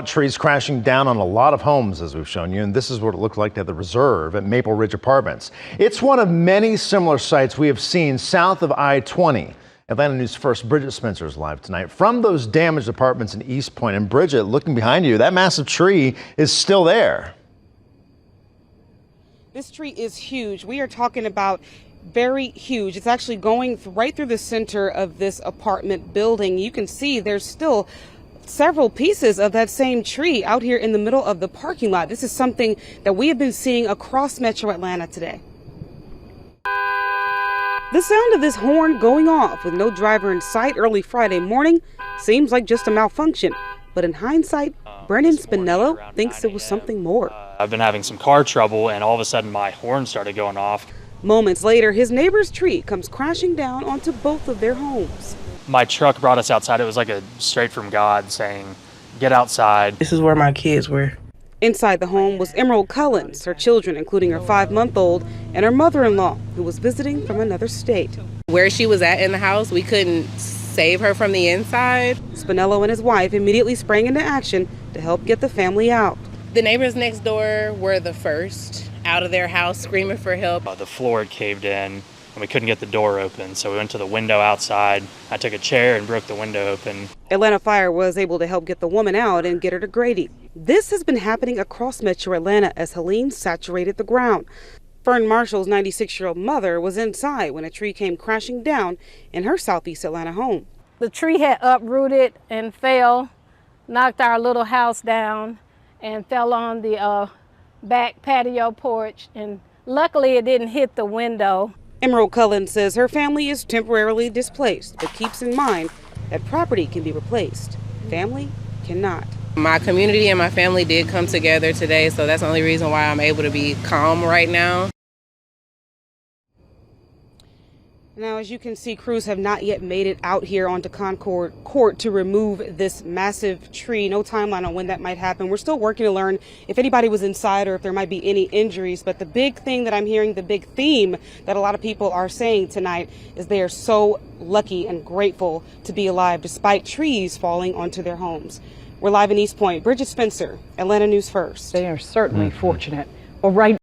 Trees crashing down on a lot of homes, as we've shown you, and this is what it looked like at the Reserve at Maple Ridge Apartments. It's one of many similar sites we have seen south of I-20. Atlanta News First Bridget Spencer is live tonight from those damaged apartments in East Point. And Bridget, looking behind you, that massive tree is still there. This tree is huge. We are talking about very huge. It's actually going right through the center of this apartment building. You can see there's still several pieces of that same tree out here in the middle of the parking lot. This is something that we have been seeing across Metro Atlanta today. The sound of this horn going off with no driver in sight early Friday morning seems like just a malfunction. But in hindsight, Brennan Spinello thinks it was something more. I've been having some car trouble and all of a sudden my horn started going off. Moments later, his neighbor's tree comes crashing down onto both of their homes. My truck brought us outside. It was like a straight from God saying, get outside. This is where my kids were. Inside the home was Emerald Cullens, her children, including her 5-month-old, and her mother-in-law, who was visiting from another state. Where she was at in the house, we couldn't save her from the inside. Spinello and his wife immediately sprang into action to help get the family out. The neighbors next door were the first out of their house screaming for help. The floor had caved in and we couldn't get the door open, so we went to the window outside. I took a chair and broke the window open. Atlanta Fire was able to help get the woman out and get her to Grady. This has been happening across Metro Atlanta as Helene saturated the ground. Fern Marshall's 96-year-old mother was inside when a tree came crashing down in her Southeast Atlanta home. The tree had uprooted and fell, knocked our little house down, and fell on the back patio porch, and luckily it didn't hit the window. Emerald Cullen says her family is temporarily displaced, but keeps in mind that property can be replaced. Family cannot. My community and my family did come together today, so that's the only reason why I'm able to be calm right now. Now, as you can see, crews have not yet made it out here onto Concord Court to remove this massive tree. No timeline on when that might happen. We're still working to learn if anybody was inside or if there might be any injuries. But the big thing that I'm hearing, the big theme that a lot of people are saying tonight is they are so lucky and grateful to be alive despite trees falling onto their homes. We're live in East Point. Bridget Spencer, Atlanta News First. They are certainly fortunate. Well, right